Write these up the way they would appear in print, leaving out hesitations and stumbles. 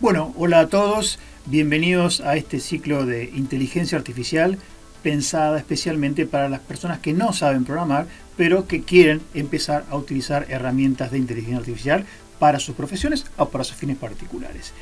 Bueno, hola a todos, bienvenidos a este ciclo de inteligencia artificial pensada especialmente para las personas que no saben programar, pero que quieren empezar a utilizar herramientas de inteligencia artificial para sus profesiones o para sus fines particulares.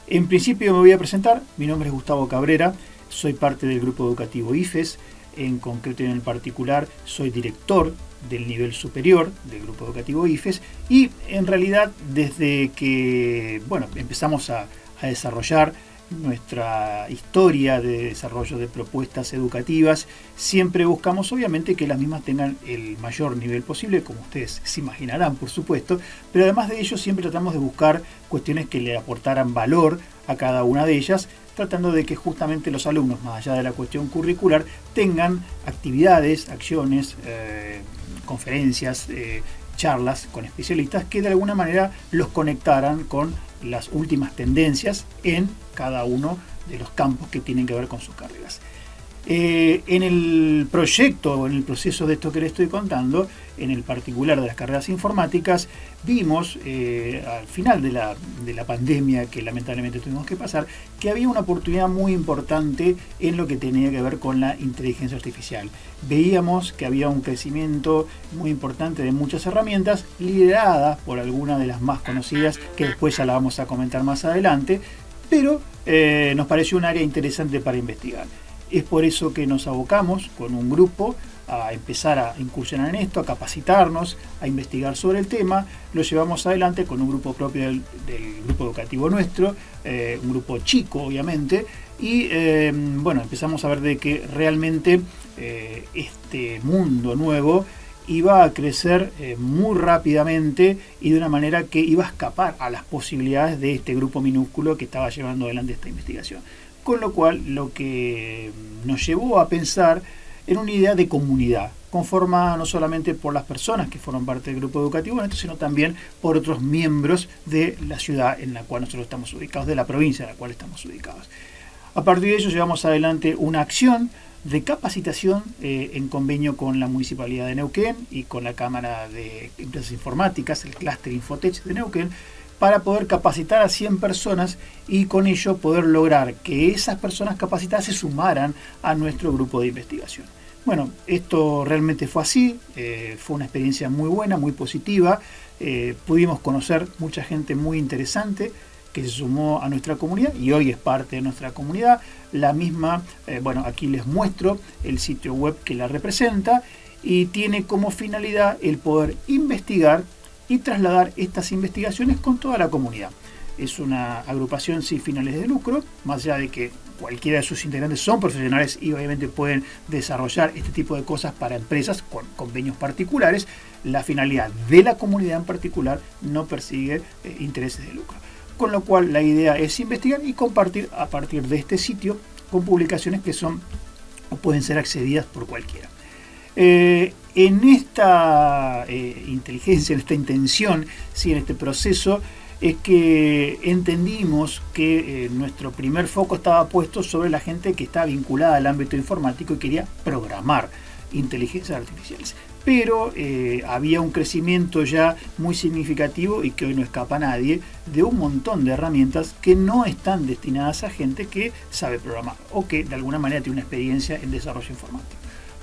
En principio me voy a presentar, mi nombre es Gustavo Cabrera, soy parte del grupo educativo IFES, en concreto y en el particular soy director del nivel superior del grupo educativo IFES y en realidad desde que empezamos a desarrollar nuestra historia de desarrollo de propuestas educativas, siempre buscamos obviamente que las mismas tengan el mayor nivel posible, como ustedes se imaginarán por supuesto, pero además de ello siempre tratamos de buscar cuestiones que le aportaran valor a cada una de ellas, tratando de que justamente los alumnos, más allá de la cuestión curricular, tengan actividades, acciones, conferencias, charlas con especialistas que de alguna manera los conectaran con las últimas tendencias en cada uno de los campos que tienen que ver con sus carreras. En el proyecto, en el proceso de esto que les estoy contando, en el particular de las carreras informáticas, vimos al final de la pandemia que lamentablemente tuvimos que pasar, que había una oportunidad muy importante en lo que tenía que ver con la inteligencia artificial. Veíamos que había un crecimiento muy importante de muchas herramientas, lideradas por algunas de las más conocidas, que después ya la vamos a comentar más adelante, pero nos pareció un área interesante para investigar. Es por eso que nos abocamos con un grupo a empezar a incursionar en esto, a capacitarnos, a investigar sobre el tema. Lo llevamos adelante con un grupo propio del grupo educativo nuestro, un grupo chico obviamente, y empezamos a ver de que realmente este mundo nuevo iba a crecer muy rápidamente y de una manera que iba a escapar a las posibilidades de este grupo minúsculo que estaba llevando adelante esta investigación. Con lo cual, lo que nos llevó a pensar en una idea de comunidad, conformada no solamente por las personas que forman parte del grupo educativo, sino también por otros miembros de la ciudad en la cual nosotros estamos ubicados, de la provincia en la cual estamos ubicados. A partir de ello, llevamos adelante una acción de capacitación en convenio con la Municipalidad de Neuquén y con la Cámara de Empresas Informáticas, el Clúster Infotech de Neuquén, para poder capacitar a 100 personas y con ello poder lograr que esas personas capacitadas se sumaran a nuestro grupo de investigación. Bueno, esto realmente fue así, fue una experiencia muy buena, muy positiva, pudimos conocer mucha gente muy interesante que se sumó a nuestra comunidad y hoy es parte de nuestra comunidad. La misma, aquí les muestro el sitio web que la representa y tiene como finalidad el poder investigar y trasladar estas investigaciones con toda la comunidad. Es una agrupación sin fines de lucro, más allá de que cualquiera de sus integrantes son profesionales y obviamente pueden desarrollar este tipo de cosas para empresas con convenios particulares. La finalidad de la comunidad en particular no persigue intereses de lucro. Con lo cual la idea es investigar y compartir a partir de este sitio con publicaciones que son o pueden ser accedidas por cualquiera. En esta inteligencia, en esta intención, sí, en este proceso, es que entendimos que nuestro primer foco estaba puesto sobre la gente que está vinculada al ámbito informático y quería programar inteligencias artificiales. Pero había un crecimiento ya muy significativo y que hoy no escapa a nadie de un montón de herramientas que no están destinadas a gente que sabe programar o que de alguna manera tiene una experiencia en desarrollo informático.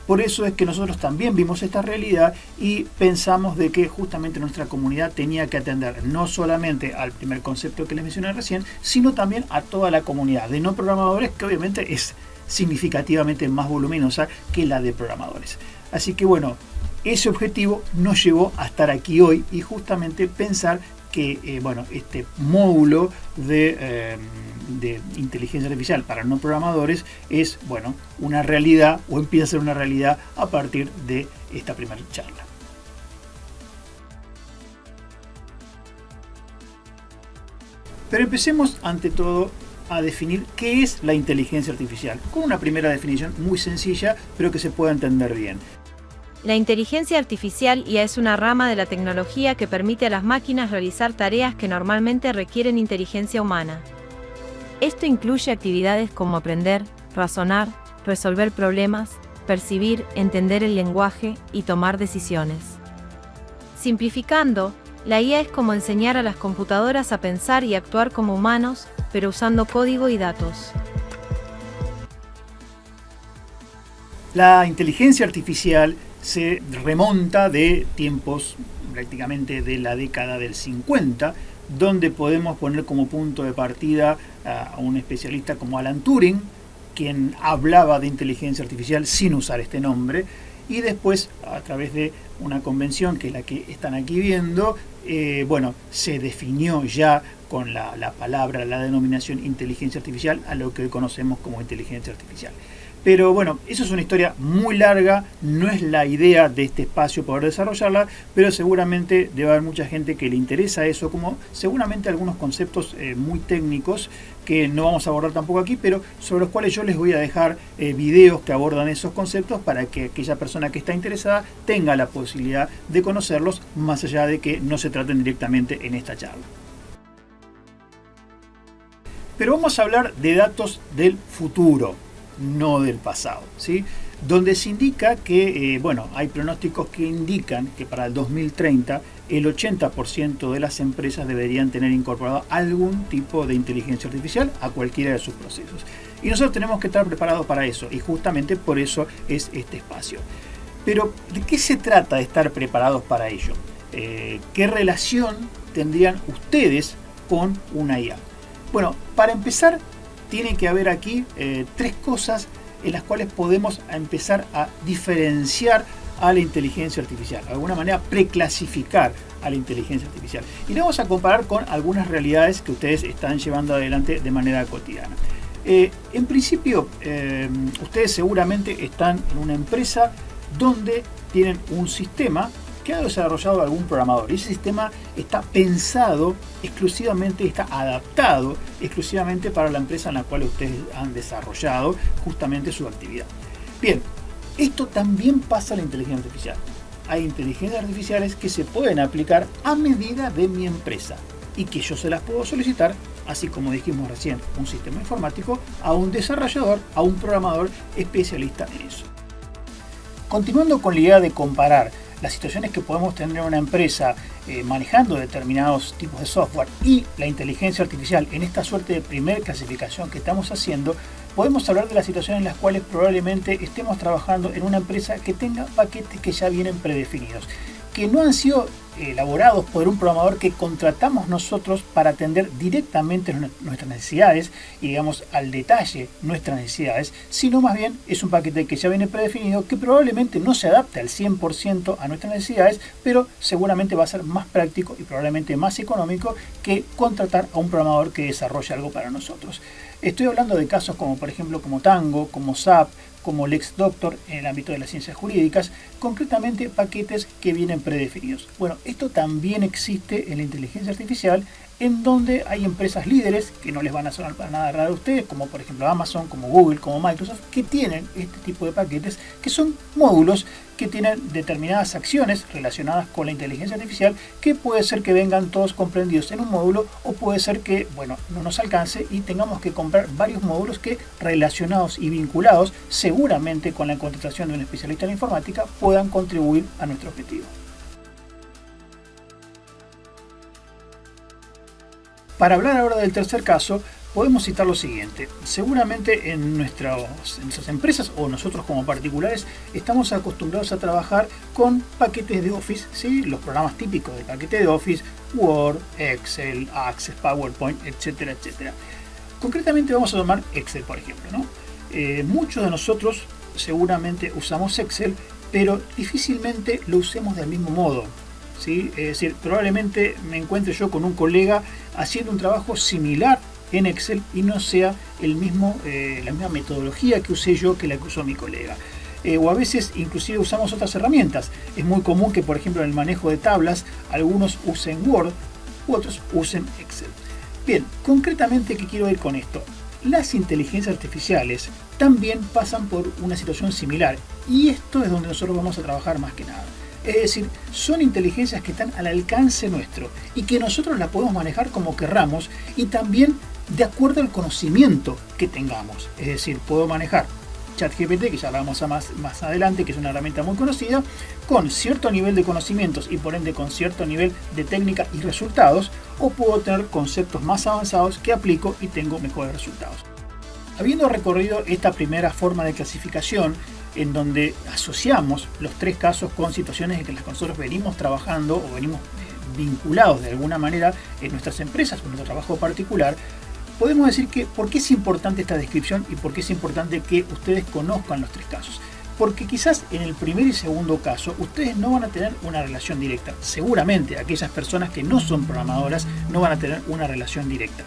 Por eso es que nosotros también vimos esta realidad y pensamos de que justamente nuestra comunidad tenía que atender no solamente al primer concepto que les mencioné recién, sino también a toda la comunidad de no programadores, que obviamente es significativamente más voluminosa que la de programadores. Así que ese objetivo nos llevó a estar aquí hoy y justamente pensar que este módulo de inteligencia artificial para no programadores es una realidad o empieza a ser una realidad a partir de esta primera charla. Pero empecemos ante todo a definir qué es la inteligencia artificial, con una primera definición muy sencilla pero que se pueda entender bien. La inteligencia artificial ya es una rama de la tecnología que permite a las máquinas realizar tareas que normalmente requieren inteligencia humana. Esto incluye actividades como aprender, razonar, resolver problemas, percibir, entender el lenguaje y tomar decisiones. Simplificando, La IA es como enseñar a las computadoras a pensar y actuar como humanos, pero usando código y datos. La inteligencia artificial se remonta de tiempos prácticamente de la década del 50, donde podemos poner como punto de partida a un especialista como Alan Turing, quien hablaba de inteligencia artificial sin usar este nombre, y después a través de una convención que es la que están aquí viendo, se definió ya con la palabra, la denominación inteligencia artificial a lo que hoy conocemos como inteligencia artificial. Pero bueno, eso es una historia muy larga, no es la idea de este espacio poder desarrollarla, pero seguramente debe haber mucha gente que le interesa eso, como seguramente algunos conceptos muy técnicos que no vamos a abordar tampoco aquí, pero sobre los cuales yo les voy a dejar videos que abordan esos conceptos para que aquella persona que está interesada tenga la posibilidad de conocerlos, más allá de que no se traten directamente en esta charla. Pero vamos a hablar de datos del futuro, no del pasado, ¿sí? Donde se indica que, hay pronósticos que indican que para el 2030 el 80% de las empresas deberían tener incorporado algún tipo de inteligencia artificial a cualquiera de sus procesos. Y nosotros tenemos que estar preparados para eso, y justamente por eso es este espacio. Pero, ¿de qué se trata de estar preparados para ello? ¿Qué relación tendrían ustedes con una IA? Bueno, para empezar, tiene que haber aquí tres cosas en las cuales podemos empezar a diferenciar a la inteligencia artificial, de alguna manera preclasificar a la inteligencia artificial. Y lo vamos a comparar con algunas realidades que ustedes están llevando adelante de manera cotidiana. En principio, ustedes seguramente están en una empresa donde tienen un sistema que ha desarrollado algún programador. Y ese sistema está pensado exclusivamente, está adaptado exclusivamente para la empresa en la cual ustedes han desarrollado justamente su actividad. Bien, esto también pasa a la inteligencia artificial. Hay inteligencias artificiales que se pueden aplicar a medida de mi empresa y que yo se las puedo solicitar, así como dijimos recién, un sistema informático, a un desarrollador, a un programador especialista en eso. Continuando con la idea de comparar las situaciones que podemos tener en una empresa manejando determinados tipos de software y la inteligencia artificial en esta suerte de primer clasificación que estamos haciendo, podemos hablar de las situaciones en las cuales probablemente estemos trabajando en una empresa que tenga paquetes que ya vienen predefinidos, que no han sido elaborados por un programador que contratamos nosotros para atender directamente nuestras necesidades y digamos al detalle nuestras necesidades, sino más bien es un paquete que ya viene predefinido que probablemente no se adapte al 100% a nuestras necesidades, pero seguramente va a ser más práctico y probablemente más económico que contratar a un programador que desarrolle algo para nosotros. Estoy hablando de casos como por ejemplo como Tango, como SAP, como LexDoctor en el ámbito de las ciencias jurídicas, concretamente paquetes que vienen predefinidos. Bueno, esto también existe en la inteligencia artificial, en donde hay empresas líderes que no les van a sonar para nada raro a ustedes, como por ejemplo Amazon, como Google, como Microsoft, que tienen este tipo de paquetes que son módulos que tienen determinadas acciones relacionadas con la inteligencia artificial, que puede ser que vengan todos comprendidos en un módulo o puede ser que no nos alcance y tengamos que comprar varios módulos que relacionados y vinculados seguramente con la contratación de un especialista en informática puedan contribuir a nuestro objetivo. Para hablar ahora del tercer caso, podemos citar lo siguiente. Seguramente en nuestras empresas o nosotros como particulares estamos acostumbrados a trabajar con paquetes de Office, ¿sí? Los programas típicos del paquete de Office, Word, Excel, Access, PowerPoint, etcétera, etcétera. Concretamente vamos a tomar Excel, por ejemplo, ¿no? Muchos de nosotros seguramente usamos Excel, pero difícilmente lo usemos del mismo modo. ¿Sí? Es decir, probablemente me encuentre yo con un colega haciendo un trabajo similar en Excel y no sea la misma metodología que usé yo que la que usó mi colega. O a veces inclusive usamos otras herramientas. Es muy común que, por ejemplo, en el manejo de tablas, algunos usen Word u otros usen Excel. Bien, concretamente, ¿qué quiero ir con esto? Las inteligencias artificiales también pasan por una situación similar y esto es donde nosotros vamos a trabajar más que nada. Es decir, son inteligencias que están al alcance nuestro y que nosotros las podemos manejar como querramos y también de acuerdo al conocimiento que tengamos. Es decir, puedo manejar ChatGPT, que ya vamos a más adelante, que es una herramienta muy conocida, con cierto nivel de conocimientos y por ende con cierto nivel de técnica y resultados, o puedo tener conceptos más avanzados que aplico y tengo mejores resultados. Habiendo recorrido esta primera forma de clasificación, en donde asociamos los tres casos con situaciones en que las que nosotros venimos trabajando o venimos vinculados de alguna manera en nuestras empresas o en nuestro trabajo particular, podemos decir que por qué es importante esta descripción y por qué es importante que ustedes conozcan los tres casos. Porque quizás en el primer y segundo caso ustedes no van a tener una relación directa. Seguramente aquellas personas que no son programadoras no van a tener una relación directa.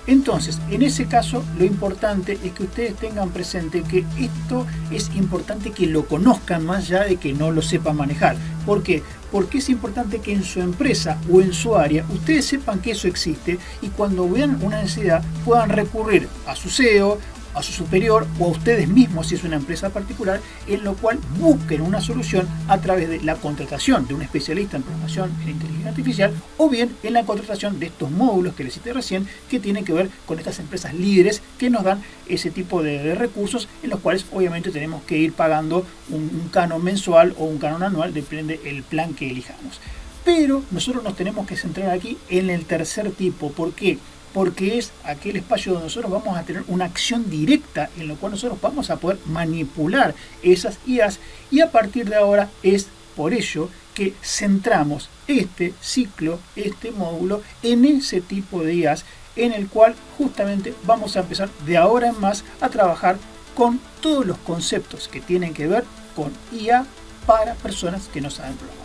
Entonces, en ese caso, lo importante es que ustedes tengan presente que esto es importante que lo conozcan más allá de que no lo sepan manejar. ¿Por qué? Porque es importante que en su empresa o en su área ustedes sepan que eso existe y cuando vean una necesidad puedan recurrir a su CEO, a su superior o a ustedes mismos si es una empresa particular, en lo cual busquen una solución a través de la contratación de un especialista en programación en inteligencia artificial o bien en la contratación de estos módulos que les cité recién, que tienen que ver con estas empresas líderes que nos dan ese tipo de recursos, en los cuales obviamente tenemos que ir pagando un canon mensual o un canon anual, depende del plan que elijamos. Pero nosotros nos tenemos que centrar aquí en el tercer tipo. ¿Por qué? Porque es aquel espacio donde nosotros vamos a tener una acción directa en lo cual nosotros vamos a poder manipular esas IAs, y a partir de ahora es por ello que centramos este ciclo, este módulo en ese tipo de IAs en el cual justamente vamos a empezar de ahora en más a trabajar con todos los conceptos que tienen que ver con IA para personas que no saben programar.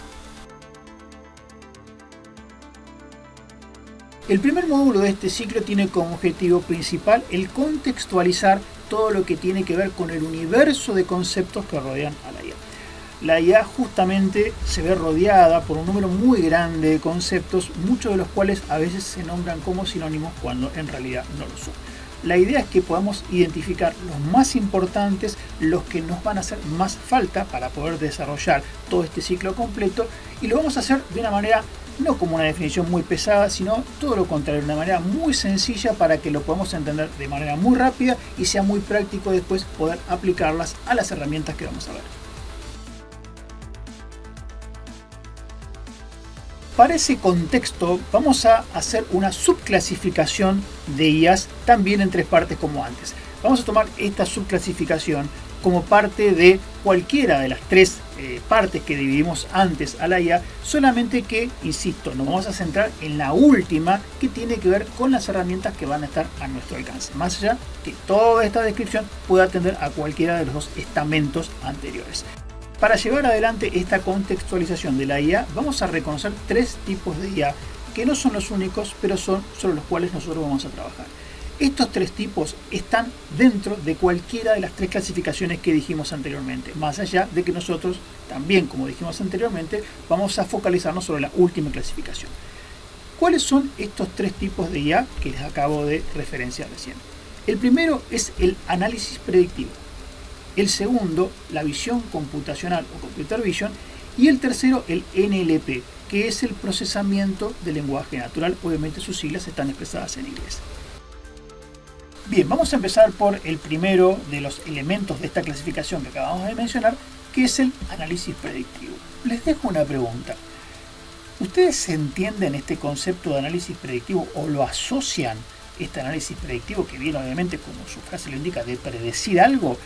El primer módulo de este ciclo tiene como objetivo principal el contextualizar todo lo que tiene que ver con el universo de conceptos que rodean a la IA. La IA justamente se ve rodeada por un número muy grande de conceptos, muchos de los cuales a veces se nombran como sinónimos cuando en realidad no lo son. La idea es que podamos identificar los más importantes, los que nos van a hacer más falta para poder desarrollar todo este ciclo completo, y lo vamos a hacer de una manera no como una definición muy pesada, sino todo lo contrario, de una manera muy sencilla para que lo podamos entender de manera muy rápida y sea muy práctico después poder aplicarlas a las herramientas que vamos a ver. Para ese contexto vamos a hacer una subclasificación de IAs también en tres partes como antes. Vamos a tomar esta subclasificación como parte de cualquiera de las tres partes que dividimos antes a la IA, solamente que, insisto, nos vamos a centrar en la última, que tiene que ver con las herramientas que van a estar a nuestro alcance, más allá que toda esta descripción pueda atender a cualquiera de los dos estamentos anteriores. Para llevar adelante esta contextualización de la IA, vamos a reconocer tres tipos de IA, que no son los únicos, pero son sobre los cuales nosotros vamos a trabajar. Estos tres tipos están dentro de cualquiera de las tres clasificaciones que dijimos anteriormente, más allá de que nosotros también, como dijimos anteriormente, vamos a focalizarnos sobre la última clasificación. ¿Cuáles son estos tres tipos de IA que les acabo de referenciar recién? El primero es el análisis predictivo, el segundo, la visión computacional o computer vision, y el tercero, el NLP, que es el procesamiento del lenguaje natural. Obviamente sus siglas están expresadas en inglés. Bien, vamos a empezar por el primero de los elementos de esta clasificación que acabamos de mencionar, que es el análisis predictivo. Les dejo una pregunta. ¿Ustedes entienden este concepto de análisis predictivo o lo asocian, este análisis predictivo, que viene obviamente, como su frase lo indica, de predecir algo,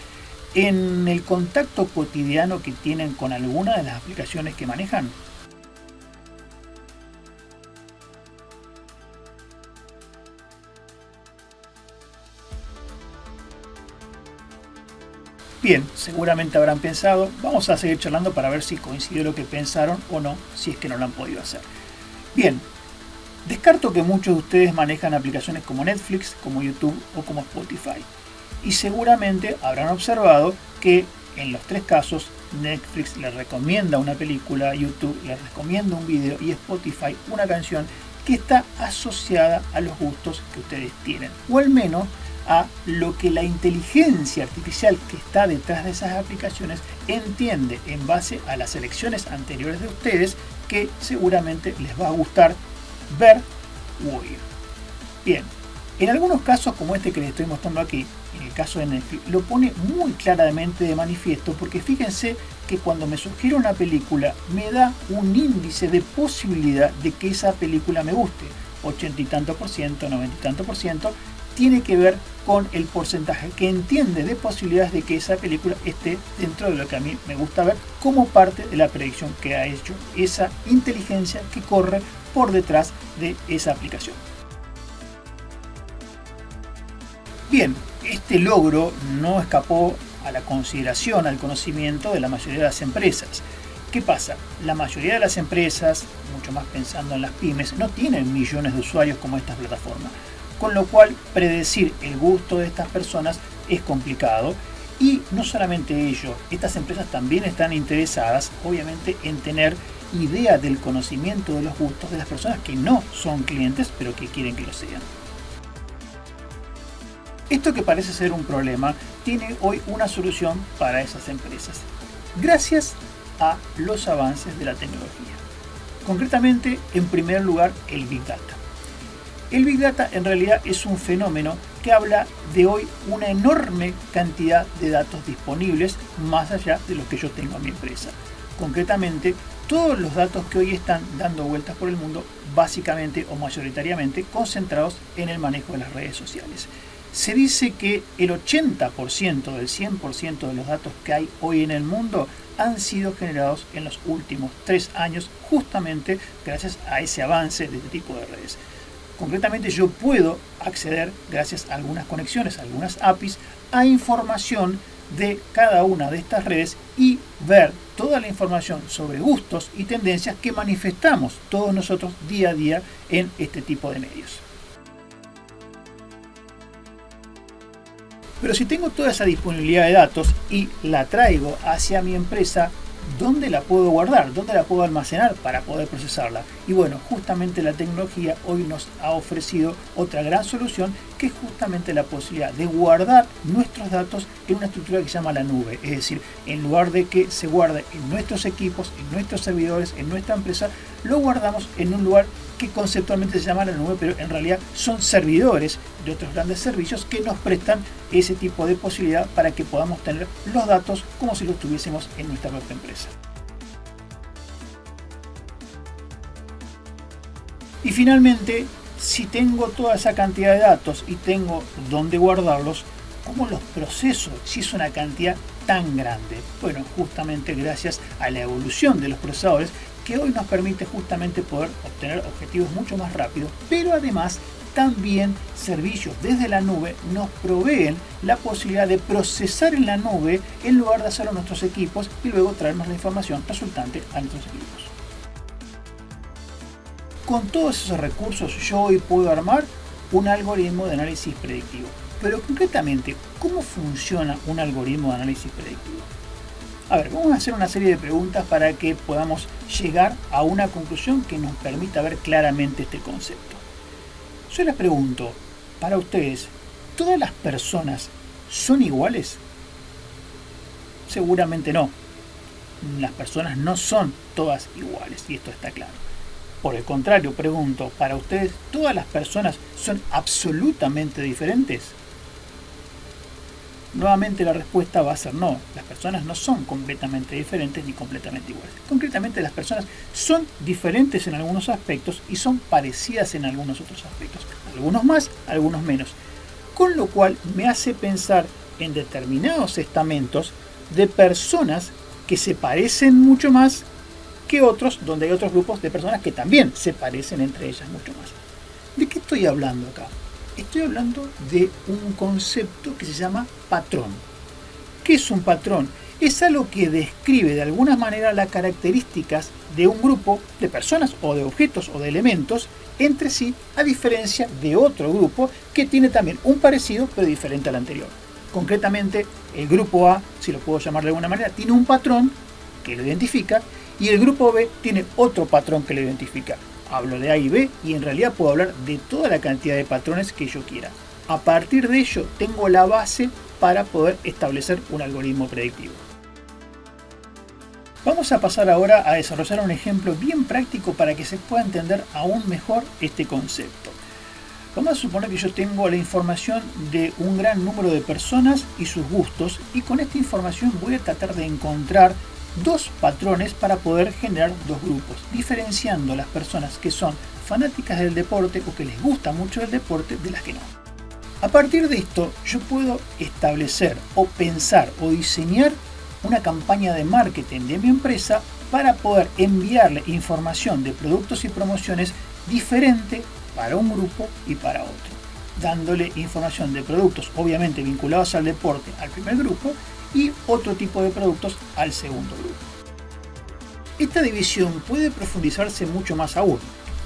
en el contacto cotidiano que tienen con alguna de las aplicaciones que manejan? Bien, seguramente habrán pensado, vamos a seguir charlando para ver si coincidió lo que pensaron o no, si es que no lo han podido hacer. Bien, descarto que muchos de ustedes manejan aplicaciones como Netflix, como YouTube o como Spotify. Y seguramente habrán observado que en los tres casos Netflix les recomienda una película, YouTube les recomienda un video y Spotify una canción que está asociada a los gustos que ustedes tienen, o al menos a lo que la inteligencia artificial que está detrás de esas aplicaciones entiende en base a las elecciones anteriores de ustedes, que seguramente les va a gustar ver u oír. Bien, en algunos casos como este que les estoy mostrando aquí, en el caso de Netflix, lo pone muy claramente de manifiesto, porque fíjense que cuando me sugiere una película me da un índice de posibilidad de que esa película me guste, 80 y tanto por ciento, 90 y tanto por ciento, tiene que ver con el porcentaje que entiende de posibilidades de que esa película esté dentro de lo que a mí me gusta ver, como parte de la predicción que ha hecho esa inteligencia que corre por detrás de esa aplicación. Bien, este logro no escapó a la consideración, al conocimiento de la mayoría de las empresas. ¿Qué pasa? La mayoría de las empresas, mucho más pensando en las pymes, no tienen millones de usuarios como estas plataformas, con lo cual predecir el gusto de estas personas es complicado. Y no solamente ello, estas empresas también están interesadas, obviamente, en tener idea del conocimiento de los gustos de las personas que no son clientes, pero que quieren que lo sean. Esto, que parece ser un problema, tiene hoy una solución para esas empresas, gracias a los avances de la tecnología. Concretamente, en primer lugar, el Big Data. El Big Data en realidad es un fenómeno que habla de hoy una enorme cantidad de datos disponibles más allá de los que yo tengo en mi empresa. Concretamente, todos los datos que hoy están dando vueltas por el mundo, básicamente o mayoritariamente concentrados en el manejo de las redes sociales. Se dice que el 80% del 100% de los datos que hay hoy en el mundo han sido generados en los últimos 3 años, justamente gracias a ese avance de este tipo de redes. Concretamente, yo puedo acceder, gracias a algunas conexiones, a algunas APIs, a información de cada una de estas redes y ver toda la información sobre gustos y tendencias que manifestamos todos nosotros día a día en este tipo de medios. Pero si tengo toda esa disponibilidad de datos y la traigo hacia mi empresa, ¿dónde la puedo guardar? ¿Dónde la puedo almacenar para poder procesarla? Y bueno, justamente la tecnología hoy nos ha ofrecido otra gran solución, que es justamente la posibilidad de guardar nuestros datos en una estructura que se llama la nube. Es decir, en lugar de que se guarde en nuestros equipos, en nuestros servidores, en nuestra empresa, lo guardamos en un lugar que conceptualmente se llama la nube, pero en realidad son servidores de otros grandes servicios que nos prestan ese tipo de posibilidad para que podamos tener los datos como si los tuviésemos en nuestra propia empresa. Y finalmente, si tengo toda esa cantidad de datos y tengo dónde guardarlos, ¿cómo los proceso si es una cantidad tan grande? Bueno, justamente gracias a la evolución de los procesadores, que hoy nos permite justamente poder obtener objetivos mucho más rápido, pero además también servicios desde la nube nos proveen la posibilidad de procesar en la nube en lugar de hacerlo en nuestros equipos y luego traernos la información resultante a nuestros equipos. Con todos esos recursos yo hoy puedo armar un algoritmo de análisis predictivo. Pero concretamente, ¿cómo funciona un algoritmo de análisis predictivo? A ver, vamos a hacer una serie de preguntas para que podamos llegar a una conclusión que nos permita ver claramente este concepto. Yo les pregunto, para ustedes, ¿todas las personas son iguales? Seguramente no. Las personas no son todas iguales, y esto está claro. Por el contrario, pregunto, ¿para ustedes todas las personas son absolutamente diferentes? Nuevamente la respuesta va a ser no. Las personas no son completamente diferentes ni completamente iguales. Concretamente, las personas son diferentes en algunos aspectos y son parecidas en algunos otros aspectos. Algunos más, algunos menos. Con lo cual me hace pensar en determinados estamentos de personas que se parecen mucho más que otros, donde hay otros grupos de personas que también se parecen entre ellas mucho más. ¿De qué estoy hablando acá? Estoy hablando de un concepto que se llama patrón. ¿Qué es un patrón? Es algo que describe de alguna manera las características de un grupo de personas o de objetos o de elementos entre sí, a diferencia de otro grupo que tiene también un parecido pero diferente al anterior. Concretamente, el grupo A, si lo puedo llamar de alguna manera, tiene un patrón que lo identifica y el grupo B tiene otro patrón que lo identifica. Hablo de A y B y en realidad puedo hablar de toda la cantidad de patrones que yo quiera. A partir de ello tengo la base para poder establecer un algoritmo predictivo. Vamos a pasar ahora a desarrollar un ejemplo bien práctico para que se pueda entender aún mejor este concepto. Vamos a suponer que yo tengo la información de un gran número de personas y sus gustos, y con esta información voy a tratar de encontrar dos patrones para poder generar dos grupos, diferenciando las personas que son fanáticas del deporte o que les gusta mucho el deporte de las que no. A partir de esto, yo puedo establecer o pensar o diseñar una campaña de marketing de mi empresa para poder enviarle información de productos y promociones diferente para un grupo y para otro, dándole información de productos obviamente vinculados al deporte al primer grupo y otro tipo de productos al segundo grupo. Esta división puede profundizarse mucho más aún.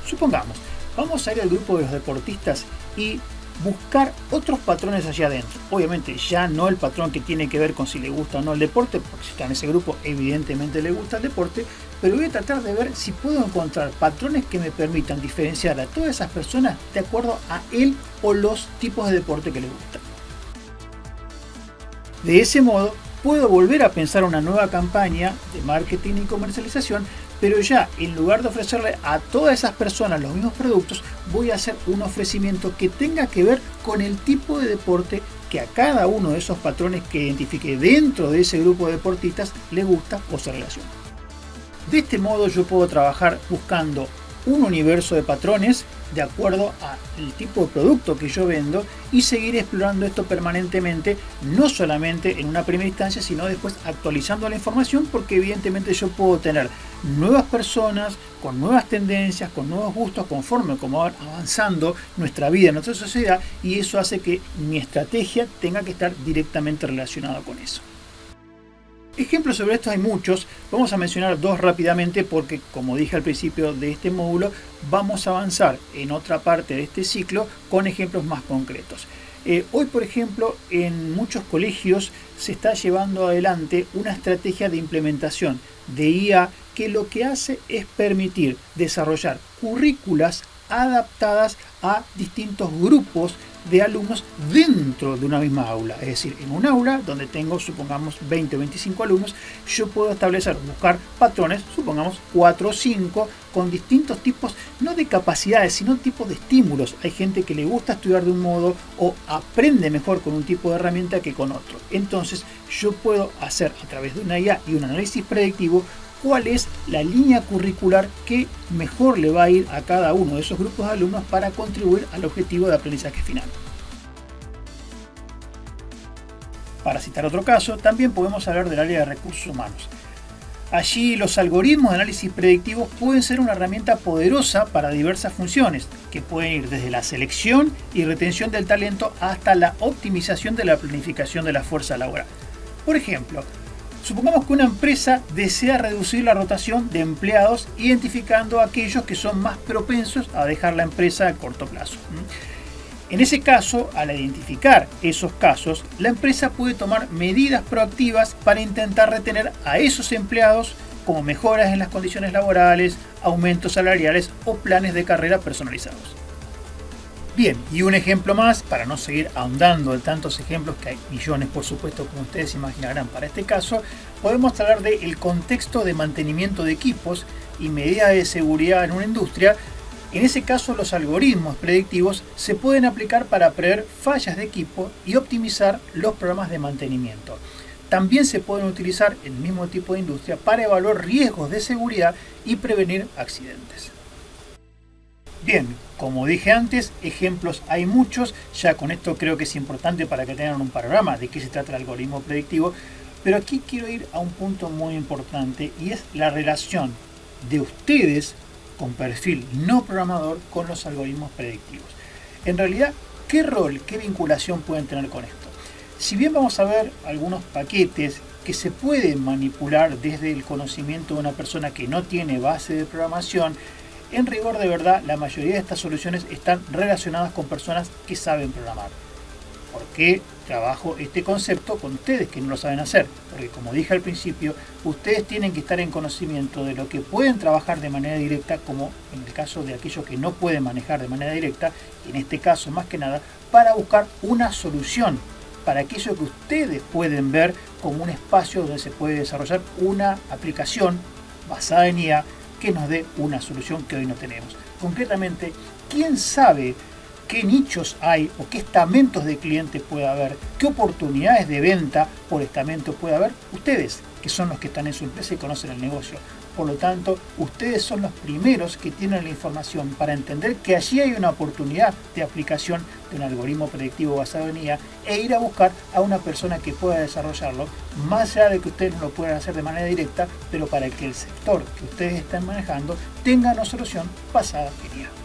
Supongamos, vamos a ir al grupo de los deportistas y buscar otros patrones allá adentro. Obviamente ya no el patrón que tiene que ver con si le gusta o no el deporte, porque si está en ese grupo evidentemente le gusta el deporte, pero voy a tratar de ver si puedo encontrar patrones que me permitan diferenciar a todas esas personas de acuerdo a él o los tipos de deporte que le gustan. De ese modo puedo volver a pensar una nueva campaña de marketing y comercialización, pero ya en lugar de ofrecerle a todas esas personas los mismos productos, voy a hacer un ofrecimiento que tenga que ver con el tipo de deporte que a cada uno de esos patrones que identifique dentro de ese grupo de deportistas le gusta o se relaciona. De este modo yo puedo trabajar buscando un universo de patrones de acuerdo al tipo de producto que yo vendo y seguir explorando esto permanentemente, no solamente en una primera instancia, sino después actualizando la información, porque evidentemente yo puedo tener nuevas personas con nuevas tendencias, con nuevos gustos, conforme como va avanzando nuestra vida, nuestra sociedad, y eso hace que mi estrategia tenga que estar directamente relacionada con eso. Ejemplos sobre esto hay muchos, vamos a mencionar dos rápidamente porque, como dije al principio de este módulo, vamos a avanzar en otra parte de este ciclo con ejemplos más concretos. Hoy, por ejemplo, en muchos colegios se está llevando adelante una estrategia de implementación de IA que lo que hace es permitir desarrollar currículas adaptadas a distintos grupos de alumnos dentro de una misma aula. Es decir, en un aula donde tengo, supongamos, 20 o 25 alumnos, yo puedo establecer, buscar patrones, supongamos 4 o 5, con distintos tipos, no de capacidades, sino tipos de estímulos. Hay gente que le gusta estudiar de un modo o aprende mejor con un tipo de herramienta que con otro. Entonces, yo puedo hacer a través de una IA y un análisis predictivo cuál es la línea curricular que mejor le va a ir a cada uno de esos grupos de alumnos para contribuir al objetivo de aprendizaje final. Para citar otro caso, también podemos hablar del área de recursos humanos. Allí los algoritmos de análisis predictivos pueden ser una herramienta poderosa para diversas funciones, que pueden ir desde la selección y retención del talento hasta la optimización de la planificación de la fuerza laboral. Por ejemplo, supongamos que una empresa desea reducir la rotación de empleados identificando a aquellos que son más propensos a dejar la empresa a corto plazo. En ese caso, al identificar esos casos, la empresa puede tomar medidas proactivas para intentar retener a esos empleados, como mejoras en las condiciones laborales, aumentos salariales o planes de carrera personalizados. Bien, y un ejemplo más, para no seguir ahondando en tantos ejemplos, que hay millones por supuesto, como ustedes imaginarán para este caso, podemos hablar del contexto de mantenimiento de equipos y medidas de seguridad en una industria. En ese caso, los algoritmos predictivos se pueden aplicar para prever fallas de equipo y optimizar los programas de mantenimiento. También se pueden utilizar en el mismo tipo de industria para evaluar riesgos de seguridad y prevenir accidentes. Bien, como dije antes, ejemplos hay muchos. Ya con esto creo que es importante para que tengan un panorama de qué se trata el algoritmo predictivo. Pero aquí quiero ir a un punto muy importante y es la relación de ustedes con perfil no programador con los algoritmos predictivos. En realidad, ¿qué rol, qué vinculación pueden tener con esto? Si bien vamos a ver algunos paquetes que se pueden manipular desde el conocimiento de una persona que no tiene base de programación, en rigor de verdad la mayoría de estas soluciones están relacionadas con personas que saben programar. ¿Por qué trabajo este concepto con ustedes que no lo saben hacer? Porque, como dije al principio, ustedes tienen que estar en conocimiento de lo que pueden trabajar de manera directa, como en el caso de aquellos que no pueden manejar de manera directa, y en este caso más que nada, para buscar una solución para aquello que ustedes pueden ver como un espacio donde se puede desarrollar una aplicación basada en IA que nos dé una solución que hoy no tenemos. Concretamente, ¿quién sabe qué nichos hay o qué estamentos de clientes puede haber, qué oportunidades de venta por estamento puede haber, ustedes, que son los que están en su empresa y conocen el negocio. Por lo tanto, ustedes son los primeros que tienen la información para entender que allí hay una oportunidad de aplicación de un algoritmo predictivo basado en IA e ir a buscar a una persona que pueda desarrollarlo, más allá de que ustedes no lo puedan hacer de manera directa, pero para que el sector que ustedes están manejando tenga una solución basada en IA.